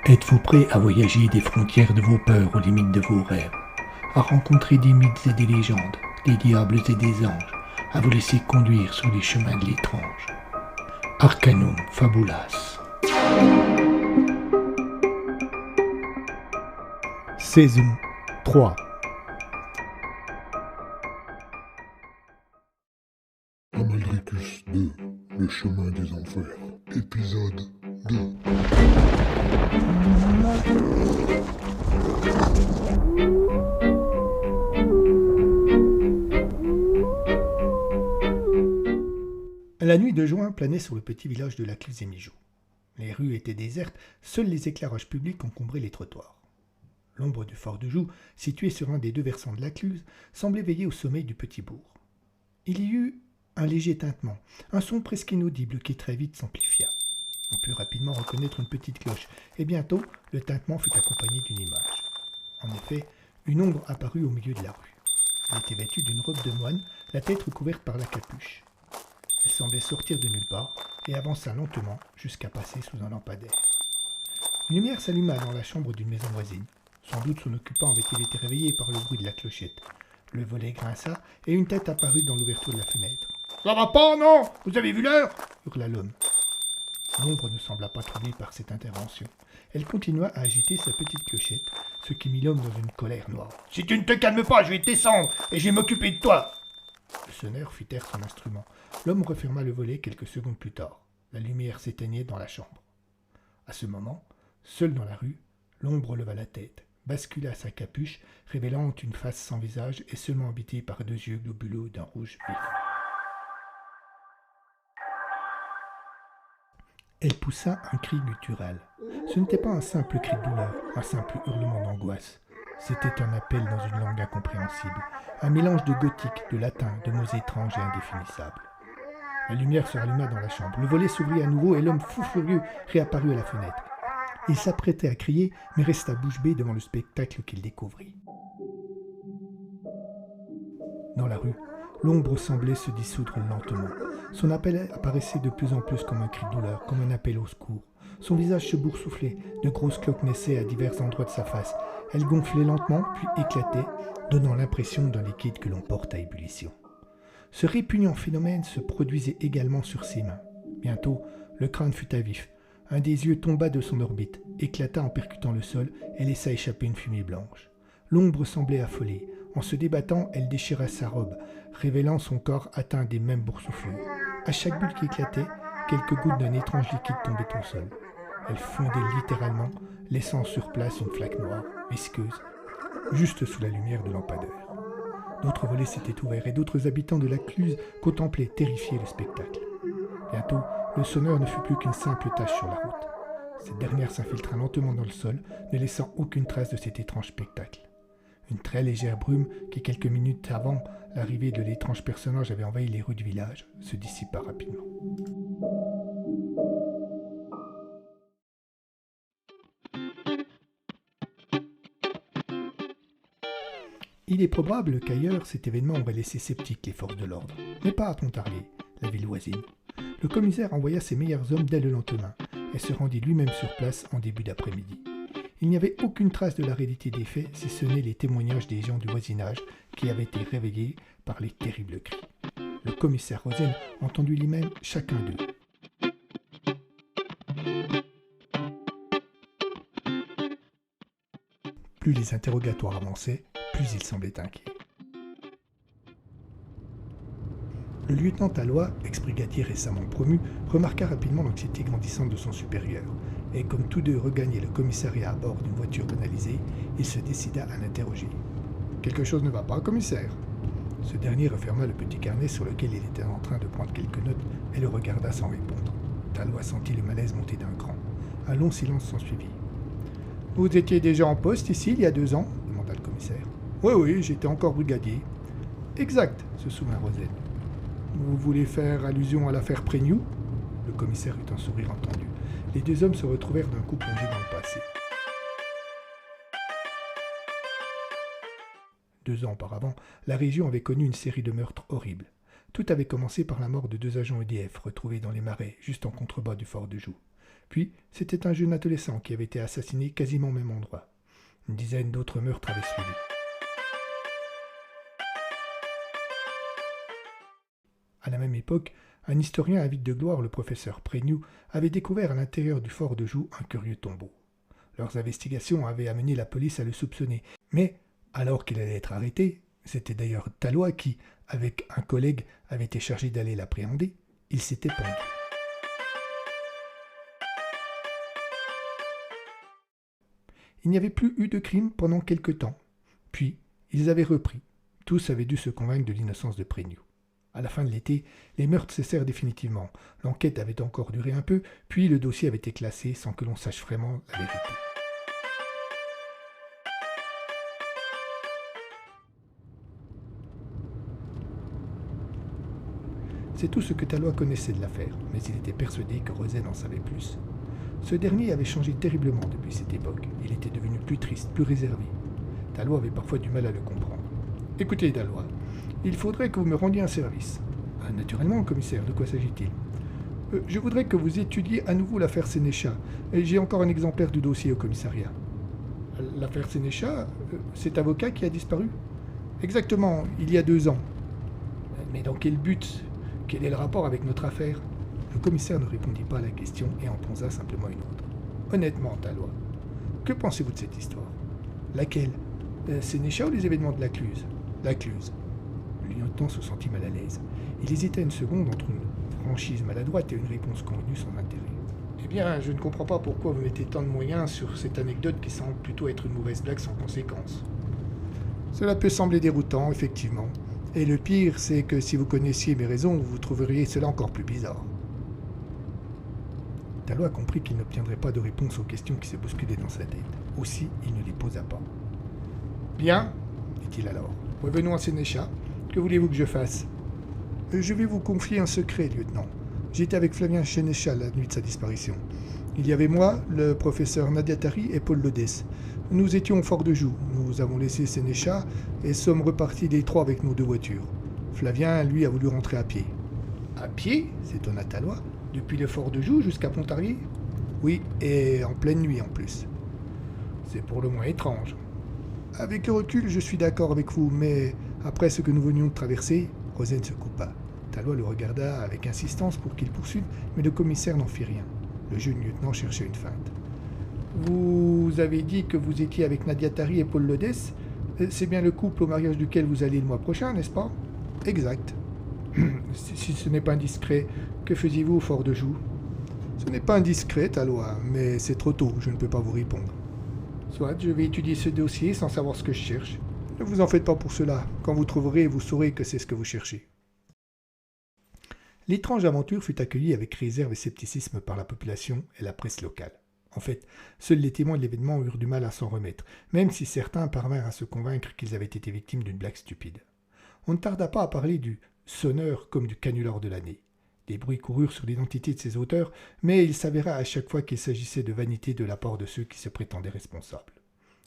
Êtes-vous prêt à voyager des frontières de vos peurs aux limites de vos rêves, à rencontrer des mythes et des légendes, des diables et des anges, à vous laisser conduire sur les chemins de l'étrange? Arcanum Fabulas. Saison 3. Amaldricus 2, le chemin des enfers, épisode 2. La nuit de juin planait sur le petit village de la Cluse-et-Mijoux. Les rues étaient désertes, seuls les éclairages publics encombraient les trottoirs. L'ombre du fort de Joux, situé sur un des deux versants de la Cluse, semblait veiller au sommeil du petit bourg. Il y eut un léger tintement, un son presque inaudible qui très vite s'amplifia. On put rapidement reconnaître une petite cloche, et bientôt le tintement fut accompagné d'une image. En effet, une ombre apparut au milieu de la rue. Elle était vêtue d'une robe de moine, la tête recouverte par la capuche. Elle semblait sortir de nulle part et avança lentement jusqu'à passer sous un lampadaire. Une lumière s'alluma dans la chambre d'une maison voisine. Sans doute son occupant avait-il été réveillé par le bruit de la clochette. Le volet grinça et une tête apparut dans l'ouverture de la fenêtre. « Ça va pas, non? Vous avez vu l'heure » hurla l'homme. L'ombre ne sembla pas troublée par cette intervention. Elle continua à agiter sa petite clochette, ce qui mit l'homme dans une colère noire. « Si tu ne te calmes pas, je vais descendre et je vais m'occuper de toi !» Le sonneur fit taire son instrument. L'homme referma le volet quelques secondes plus tard. La lumière s'éteignait dans la chambre. À ce moment, seul dans la rue, l'ombre leva la tête, bascula sa capuche, révélant une face sans visage et seulement habitée par deux yeux globuleux d'un rouge vif. Elle poussa un cri guttural. Ce n'était pas un simple cri de douleur, un simple hurlement d'angoisse. C'était un appel dans une langue incompréhensible, un mélange de gothique, de latin, de mots étranges et indéfinissables. La lumière se ralluma dans la chambre, le volet s'ouvrit à nouveau et l'homme fou furieux réapparut à la fenêtre. Il s'apprêtait à crier, mais resta bouche bée devant le spectacle qu'il découvrit. Dans la rue, l'ombre semblait se dissoudre lentement. Son appel apparaissait de plus en plus comme un cri de douleur, comme un appel au secours. Son visage se boursouflait, de grosses cloques naissaient à divers endroits de sa face. Elles gonflaient lentement, puis éclataient, donnant l'impression d'un liquide que l'on porte à ébullition. Ce répugnant phénomène se produisait également sur ses mains. Bientôt, le crâne fut à vif. Un des yeux tomba de son orbite, éclata en percutant le sol et laissa échapper une fumée blanche. L'ombre semblait affolée. En se débattant, elle déchira sa robe, révélant son corps atteint des mêmes boursouflures. À chaque bulle qui éclatait, quelques gouttes d'un étrange liquide tombaient au sol. Elle fondait littéralement, laissant sur place une flaque noire, visqueuse, juste sous la lumière de lampadaire. D'autres volets s'étaient ouverts et d'autres habitants de la Cluse contemplaient, terrifiés, le spectacle. Bientôt, le sonneur ne fut plus qu'une simple tache sur la route. Cette dernière s'infiltra lentement dans le sol, ne laissant aucune trace de cet étrange spectacle. Une très légère brume, qui quelques minutes avant l'arrivée de l'étrange personnage avait envahi les rues du village, se dissipa rapidement. Il est probable qu'ailleurs, cet événement aurait laissé sceptiques les forces de l'ordre, mais pas à Pontarlier, la ville voisine. Le commissaire envoya ses meilleurs hommes dès le lendemain et se rendit lui-même sur place en début d'après-midi. Il n'y avait aucune trace de la réalité des faits, si ce n'est les témoignages des gens du voisinage qui avaient été réveillés par les terribles cris. Le commissaire Rosen entendit lui-même chacun d'eux. Plus les interrogatoires avançaient, plus il semblait inquiet. Le lieutenant Tallois, ex-brigadier récemment promu, remarqua rapidement l'anxiété grandissante de son supérieur, et comme tous deux regagnaient le commissariat à bord d'une voiture banalisée, il se décida à l'interroger. « Quelque chose ne va pas, commissaire ?» Ce dernier referma le petit carnet sur lequel il était en train de prendre quelques notes et le regarda sans répondre. Tallois sentit le malaise monter d'un cran. Un long silence s'ensuivit. « Vous étiez déjà en poste ici il y a 2 ans ?» demanda le commissaire. « Oui, j'étais encore brigadier. »« Exact, » se souvint Rosen. « Vous voulez faire allusion à l'affaire Prégnoux ?» Le commissaire eut un sourire entendu. Les 2 hommes se retrouvèrent d'un coup plongés dans le passé. 2 ans auparavant, la région avait connu une série de meurtres horribles. Tout avait commencé par la mort de 2 agents EDF retrouvés dans les marais, juste en contrebas du fort de Joux. Puis, c'était un jeune adolescent qui avait été assassiné quasiment au même endroit. Une dizaine d'autres meurtres avaient suivi. À la même époque, un historien avide de gloire, le professeur Prégnoux, avait découvert à l'intérieur du fort de Joux un curieux tombeau. Leurs investigations avaient amené la police à le soupçonner, mais, alors qu'il allait être arrêté, c'était d'ailleurs Tallois qui, avec un collègue, avait été chargé d'aller l'appréhender, il s'était pendu. Il n'y avait plus eu de crime pendant quelque temps. Puis, ils avaient repris. Tous avaient dû se convaincre de l'innocence de Prégnoux. À la fin de l'été, les meurtres cessèrent définitivement. L'enquête avait encore duré un peu, puis le dossier avait été classé sans que l'on sache vraiment la vérité. C'est tout ce que Tallois connaissait de l'affaire, mais il était persuadé que Rosen en savait plus. Ce dernier avait changé terriblement depuis cette époque. Il était devenu plus triste, plus réservé. Tallois avait parfois du mal à le comprendre. « Écoutez, Tallois, il faudrait que vous me rendiez un service. »« Naturellement, commissaire, de quoi s'agit-il ?»« Je voudrais que vous étudiez à nouveau l'affaire Sénéchal. J'ai encore un exemplaire du dossier au commissariat. »« L'affaire Sénéchal, cet avocat qui a disparu ?»« Exactement, il y a 2 ans. »« Mais dans quel but ? Quel est le rapport avec notre affaire ?» Le commissaire ne répondit pas à la question et en posa simplement une autre. « Honnêtement, Tallois, que pensez-vous de cette histoire ?»« Laquelle ? Sénéchal ou les événements de Lacluse ?»« Lacluse. » Le lieutenant se sentit mal à l'aise. Il hésita une seconde entre une franchise maladroite et une réponse convenue sans intérêt. « Eh bien, je ne comprends pas pourquoi vous mettez tant de moyens sur cette anecdote qui semble plutôt être une mauvaise blague sans conséquence. »« Cela peut sembler déroutant, effectivement. Et le pire, c'est que si vous connaissiez mes raisons, vous trouveriez cela encore plus bizarre. » Tallois comprit qu'il n'obtiendrait pas de réponse aux questions qui se bousculaient dans sa tête. Aussi, il ne les posa pas. « Bien, dit-il alors. Revenons à Sénéchal. Que voulez-vous que je fasse ? » Je vais vous confier un secret, lieutenant. J'étais avec Flavien Sénéchal la nuit de sa disparition. Il y avait moi, le professeur Nadiatari et Paul Lodès. Nous étions au fort de Joux. Nous avons laissé Sénéchal et sommes repartis les 3 avec nos 2 voitures. Flavien, lui, a voulu rentrer à pied. À pied ? S'étonna Tallois. Depuis le fort de Joux jusqu'à Pontarlier ? Oui, et en pleine nuit en plus. C'est pour le moins étrange. Avec le recul, je suis d'accord avec vous, mais après ce que nous venions de traverser, Rosen se coupa. Tallois le regarda avec insistance pour qu'il poursuive, mais le commissaire n'en fit rien. Le jeune lieutenant cherchait une feinte. Vous avez dit que vous étiez avec Nadiatari et Paul Lodès. C'est bien le couple au mariage duquel vous allez le mois prochain, n'est-ce pas ? Exact. Si ce n'est pas indiscret, que faisiez-vous au fort de Joux ? Ce n'est pas indiscret, Tallois, mais c'est trop tôt, je ne peux pas vous répondre. Soit, je vais étudier ce dossier sans savoir ce que je cherche. Ne vous en faites pas pour cela. Quand vous trouverez, vous saurez que c'est ce que vous cherchez. L'étrange aventure fut accueillie avec réserve et scepticisme par la population et la presse locale. En fait, seuls les témoins de l'événement eurent du mal à s'en remettre, même si certains parvinrent à se convaincre qu'ils avaient été victimes d'une blague stupide. On ne tarda pas à parler du sonneur comme du canular de l'année. Des bruits coururent sur l'identité de ses auteurs, mais il s'avéra à chaque fois qu'il s'agissait de vanité de la part de ceux qui se prétendaient responsables.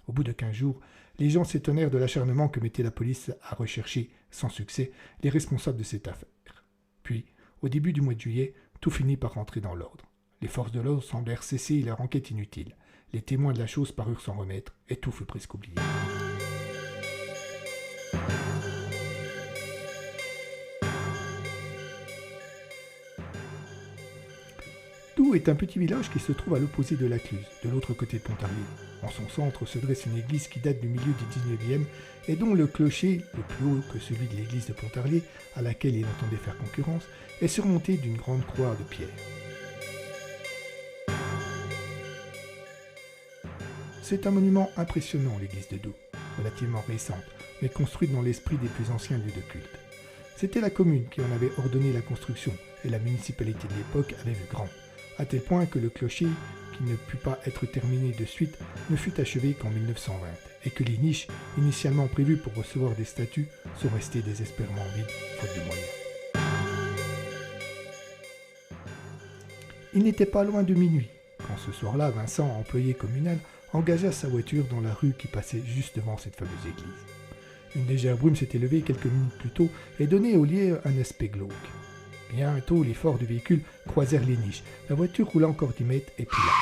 Au bout de 15 jours, les gens s'étonnèrent de l'acharnement que mettait la police à rechercher, sans succès, les responsables de cette affaire. Puis, au début du mois de juillet, tout finit par rentrer dans l'ordre. Les forces de l'ordre semblèrent cesser leur enquête inutile. Les témoins de la chose parurent s'en remettre, et tout fut presque oublié. Doux est un petit village qui se trouve à l'opposé de Lacluse, de l'autre côté de Pontarlier. En son centre se dresse une église qui date du milieu du XIXe et dont le clocher, le plus haut que celui de l'église de Pontarlier, à laquelle il entendait faire concurrence, est surmonté d'une grande croix de pierre. C'est un monument impressionnant, l'église de Doux, relativement récente, mais construite dans l'esprit des plus anciens lieux de culte. C'était la commune qui en avait ordonné la construction, et la municipalité de l'époque avait vu grand, à tel point que le clocher, qui ne put pas être terminé de suite, ne fut achevé qu'en 1920, et que les niches, initialement prévues pour recevoir des statues, sont restées désespérément vides, faute de moyens. Il n'était pas loin de minuit, quand ce soir-là, Vincent, employé communal, engagea sa voiture dans la rue qui passait juste devant cette fameuse église. Une légère brume s'était levée quelques minutes plus tôt et donnait au lieu un aspect glauque. Bientôt, les phares du véhicule croisèrent les niches. La voiture roula encore 10 mètres et puis là.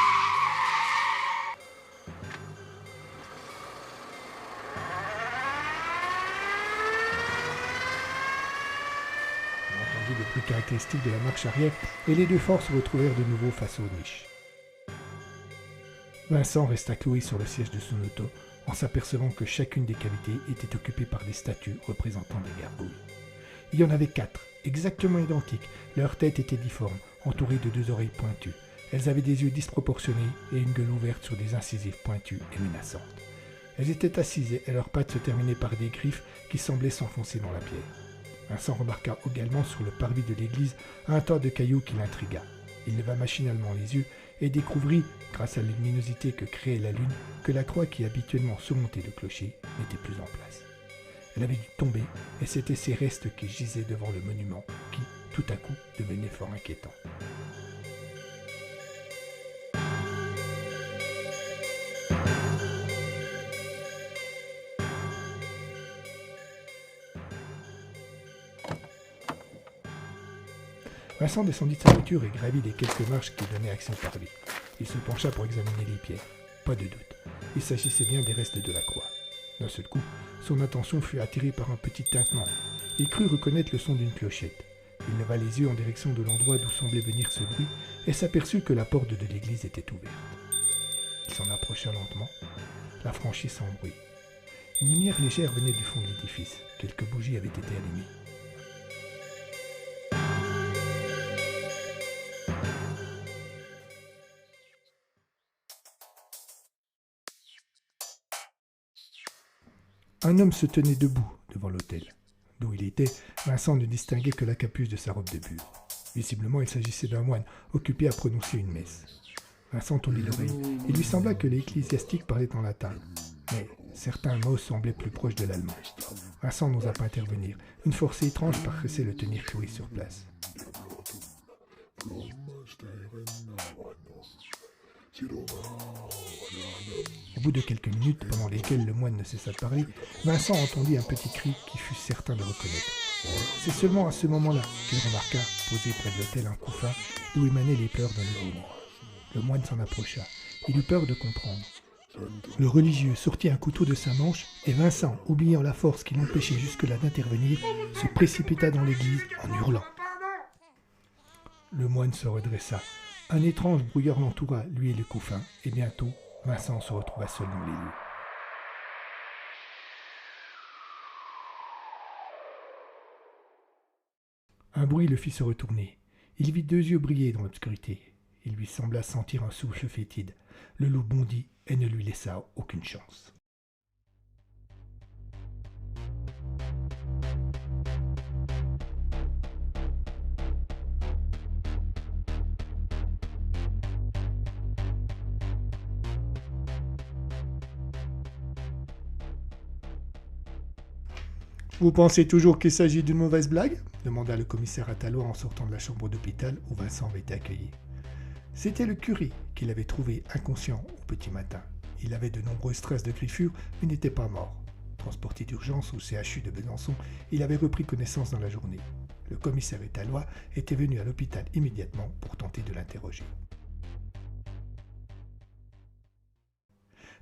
On entendit le bruit caractéristique de la marche arrière et les deux phares se retrouvèrent de nouveau face aux niches. Vincent resta cloué sur le siège de son auto en s'apercevant que chacune des cavités était occupée par des statues représentant des gargouilles. Il y en avait 4, exactement identiques. Leur tête était difforme, entourée de 2 oreilles pointues. Elles avaient des yeux disproportionnés et une gueule ouverte sur des incisives pointues et menaçantes. Elles étaient assises et leurs pattes se terminaient par des griffes qui semblaient s'enfoncer dans la pierre. Vincent remarqua également sur le parvis de l'église un tas de cailloux qui l'intrigua. Il leva machinalement les yeux et découvrit, grâce à la luminosité que créait la lune, que la croix qui habituellement surmontait le clocher n'était plus en place. Elle avait dû tomber, et c'étaient ces restes qui gisaient devant le monument, qui, tout à coup, devenaient fort inquiétants. Vincent descendit de sa voiture et gravit les quelques marches qui donnaient accès au parvis. Il se pencha pour examiner les pierres. Pas de doute, il s'agissait bien des restes de la croix. D'un seul coup, son attention fut attirée par un petit tintement. Il crut reconnaître le son d'une clochette. Il leva les yeux en direction de l'endroit d'où semblait venir ce bruit et s'aperçut que la porte de l'église était ouverte. Il s'en approcha lentement, la franchit sans bruit. Une lumière légère venait du fond de l'édifice. Quelques bougies avaient été allumées. Un homme se tenait debout devant l'autel. D'où il était, Vincent ne distinguait que la capuche de sa robe de bure. Visiblement, il s'agissait d'un moine occupé à prononcer une messe. Vincent tendit l'oreille. Il lui sembla que l'ecclésiastique parlait en latin. Mais certains mots semblaient plus proches de l'allemand. Vincent n'osa pas intervenir. Une force étrange paraissait le tenir cloué sur place. Au bout de quelques minutes, pendant lesquelles le moine ne cessa de parler, Vincent entendit un petit cri qu'il fut certain de reconnaître. C'est seulement à ce moment-là qu'il remarqua, posé près de l'autel, un couffin d'où émanaient les pleurs d'un nouveau-né. Le moine s'en approcha. Il eut peur de comprendre. Le religieux sortit un couteau de sa manche et Vincent, oubliant la force qui l'empêchait jusque-là d'intervenir, se précipita dans l'église en hurlant. Le moine se redressa. Un étrange brouillard l'entoura, lui et le couffin, et bientôt, Vincent se retrouva seul dans les lieux. Un bruit le fit se retourner. Il vit 2 yeux briller dans l'obscurité. Il lui sembla sentir un souffle fétide. Le loup bondit et ne lui laissa aucune chance. Vous pensez toujours qu'il s'agit d'une mauvaise blague ? Demanda le commissaire à Tallois en sortant de la chambre d'hôpital où Vincent avait été accueilli. C'était le curé qui l'avait trouvé inconscient au petit matin. Il avait de nombreuses traces de griffures, mais n'était pas mort. Transporté d'urgence au CHU de Besançon, il avait repris connaissance dans la journée. Le commissaire Tallois était venu à l'hôpital immédiatement pour tenter de l'interroger.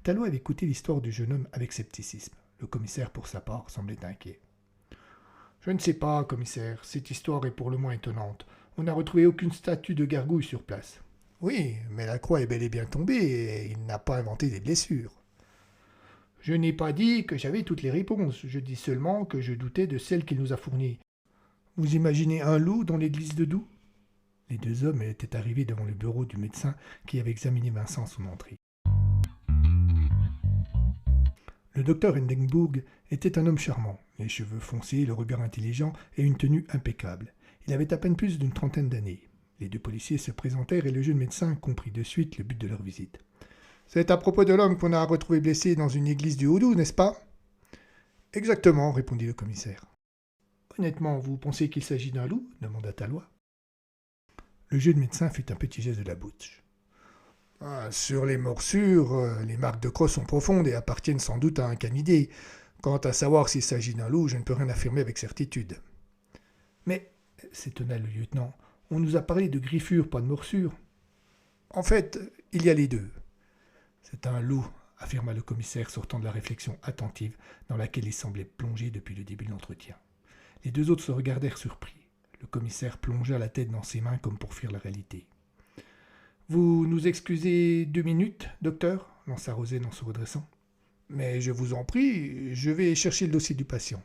Tallois avait écouté l'histoire du jeune homme avec scepticisme. Le commissaire, pour sa part, semblait inquiet. « Je ne sais pas, commissaire, cette histoire est pour le moins étonnante. On n'a retrouvé aucune statue de gargouille sur place. »« Oui, mais la croix est bel et bien tombée et il n'a pas inventé des blessures. »« Je n'ai pas dit que j'avais toutes les réponses, je dis seulement que je doutais de celle qu'il nous a fournie. Vous imaginez un loup dans l'église de Doux ?» Les 2 hommes étaient arrivés devant le bureau du médecin qui avait examiné Vincent à son entrée. Le docteur Hindenburg était un homme charmant, les cheveux foncés, le regard intelligent et une tenue impeccable. Il avait à peine plus d'une 30aine d'années. Les 2 policiers se présentèrent et le jeune médecin comprit de suite le but de leur visite. « C'est à propos de l'homme qu'on a retrouvé blessé dans une église du Haut-Doubs, n'est-ce pas ?»« Exactement, répondit le commissaire. »« Honnêtement, vous pensez qu'il s'agit d'un loup ?» demanda Tallois. Le jeune médecin fit un petit geste de la bouche. Sur les morsures, les marques de crocs sont profondes et appartiennent sans doute à un canidé. Quant à savoir s'il s'agit d'un loup, je ne peux rien affirmer avec certitude. Mais, s'étonna le lieutenant, on nous a parlé de griffures, pas de morsures. En fait, il y a les deux. C'est un loup, affirma le commissaire, sortant de la réflexion attentive dans laquelle il semblait plongé depuis le début de l'entretien. Les deux autres se regardèrent surpris. Le commissaire plongea la tête dans ses mains comme pour fuir la réalité. « Vous nous excusez 2 minutes, docteur ?» lança Rosen en se redressant. « Mais je vous en prie, je vais chercher le dossier du patient. »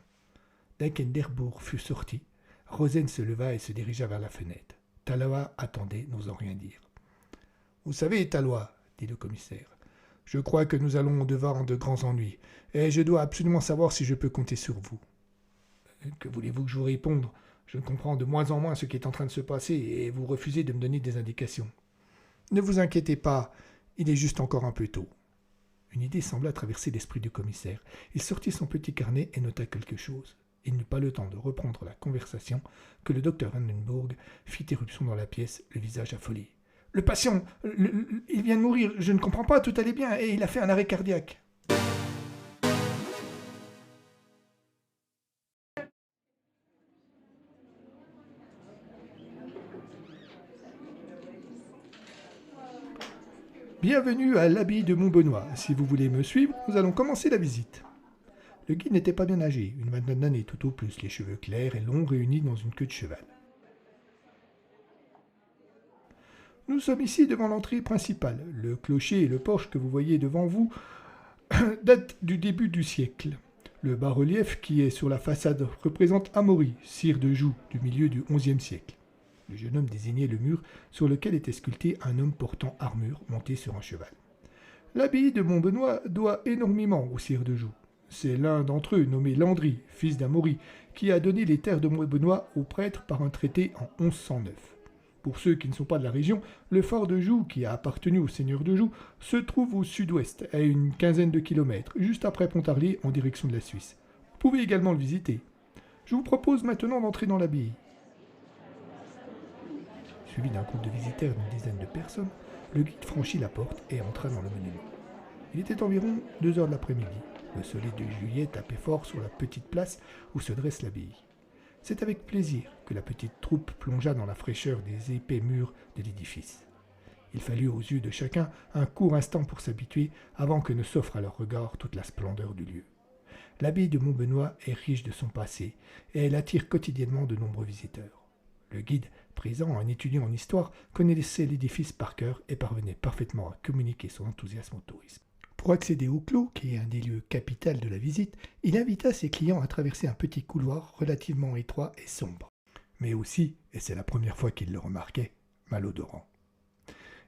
Dès qu'Enderbourg fut sorti, Rosen se leva et se dirigea vers la fenêtre. Taloa attendait, n'osant rien dire. « Vous savez, Taloa, dit le commissaire, je crois que nous allons devant de grands ennuis, et je dois absolument savoir si je peux compter sur vous. »« Que voulez-vous que je vous réponde ? Je ne comprends de moins en moins ce qui est en train de se passer, et vous refusez de me donner des indications. »« Ne vous inquiétez pas, il est juste encore un peu tôt. » Une idée sembla traverser l'esprit du commissaire. Il sortit son petit carnet et nota quelque chose. Il n'eut pas le temps de reprendre la conversation que le docteur Hindenburg fit éruption dans la pièce, le visage affolé. « Le patient, il vient de mourir, je ne comprends pas, tout allait bien, et il a fait un arrêt cardiaque. » Bienvenue à l'abbaye de Montbenoît. Si vous voulez me suivre, nous allons commencer la visite. Le guide n'était pas bien âgé, une vingtaine d'années tout au plus, les cheveux clairs et longs réunis dans une queue de cheval. Nous sommes ici devant l'entrée principale. Le clocher et le porche que vous voyez devant vous datent du début du siècle. Le bas-relief qui est sur la façade représente Amaury, sire de Joux, du milieu du XIe siècle. Le jeune homme désignait le mur sur lequel était sculpté un homme portant armure monté sur un cheval. L'abbaye de Montbenoît doit énormément au sire de Joux. C'est l'un d'entre eux, nommé Landry, fils d'Amaury, qui a donné les terres de Montbenoît aux prêtres par un traité en 1109. Pour ceux qui ne sont pas de la région, le fort de Joux, qui a appartenu au seigneur de Joux, se trouve au sud-ouest, à une quinzaine de kilomètres, juste après Pontarlier, en direction de la Suisse. Vous pouvez également le visiter. Je vous propose maintenant d'entrer dans l'abbaye. Suivi d'un groupe de visiteurs d'une dizaine de personnes, le guide franchit la porte et entra dans le monument. Il était environ 2 heures de l'après-midi. Le soleil de juillet tapait fort sur la petite place où se dresse l'abbaye. C'est avec plaisir que la petite troupe plongea dans la fraîcheur des épais murs de l'édifice. Il fallut aux yeux de chacun un court instant pour s'habituer avant que ne s'offre à leur regard toute la splendeur du lieu. L'abbaye de Montbenoît est riche de son passé et elle attire quotidiennement de nombreux visiteurs. Le guide, présent, un étudiant en histoire, connaissait l'édifice par cœur et parvenait parfaitement à communiquer son enthousiasme au tourisme. Pour accéder au clos, qui est un des lieux capitaux de la visite, il invita ses clients à traverser un petit couloir relativement étroit et sombre, mais aussi, et c'est la première fois qu'il le remarquait, malodorant.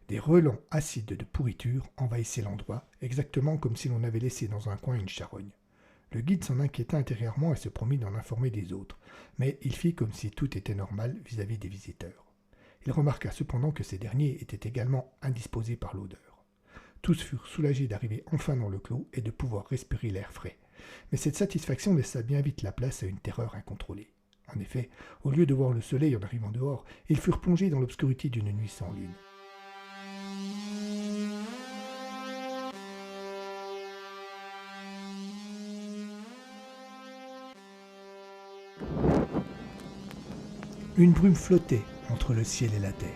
Des relents acides de pourriture envahissaient l'endroit, exactement comme si l'on avait laissé dans un coin une charogne. Le guide s'en inquiéta intérieurement et se promit d'en informer des autres, mais il fit comme si tout était normal vis-à-vis des visiteurs. Il remarqua cependant que ces derniers étaient également indisposés par l'odeur. Tous furent soulagés d'arriver enfin dans le clos et de pouvoir respirer l'air frais. Mais cette satisfaction laissa bien vite la place à une terreur incontrôlée. En effet, au lieu de voir le soleil en arrivant dehors, ils furent plongés dans l'obscurité d'une nuit sans lune. Une brume flottait entre le ciel et la terre.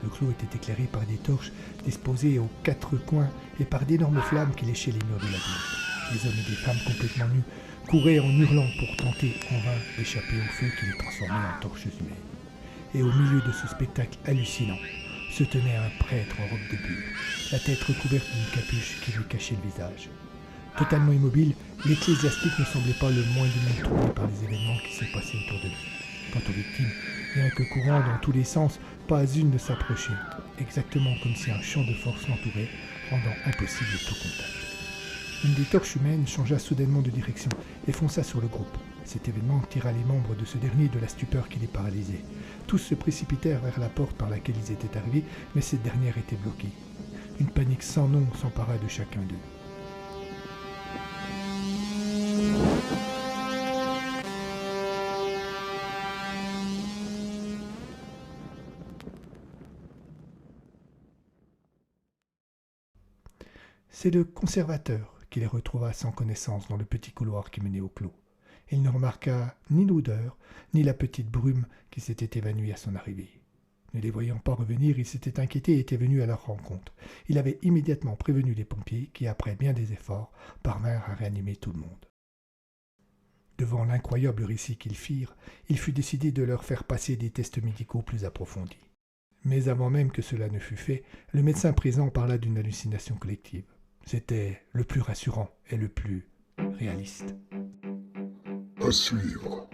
Le clos était éclairé par des torches disposées aux 4 coins et par d'énormes flammes qui léchaient les murs de l'abbaye. Des hommes et des femmes complètement nus couraient en hurlant pour tenter en vain d'échapper au feu qui les transformait en torches humaines. Et au milieu de ce spectacle hallucinant se tenait un prêtre en robe de bure, la tête recouverte d'une capuche qui lui cachait le visage. Totalement immobile, l'ecclésiastique ne semblait pas le moins du monde troublé par les événements qui se passaient autour de lui. Quant aux victimes, bien que courant dans tous les sens, pas une ne s'approchait, exactement comme si un champ de force l'entourait, rendant impossible tout contact. Une des torches humaines changea soudainement de direction et fonça sur le groupe. Cet événement tira les membres de ce dernier de la stupeur qui les paralysait. Tous se précipitèrent vers la porte par laquelle ils étaient arrivés, mais cette dernière était bloquée. Une panique sans nom s'empara de chacun d'eux. C'est le conservateur qui les retrouva sans connaissance dans le petit couloir qui menait au clos. Il ne remarqua ni l'odeur, ni la petite brume qui s'était évanouie à son arrivée. Ne les voyant pas revenir, il s'était inquiété et était venu à leur rencontre. Il avait immédiatement prévenu les pompiers qui, après bien des efforts, parvinrent à réanimer tout le monde. Devant l'incroyable récit qu'ils firent, il fut décidé de leur faire passer des tests médicaux plus approfondis. Mais avant même que cela ne fût fait, le médecin présent parla d'une hallucination collective. C'était le plus rassurant et le plus réaliste. À suivre.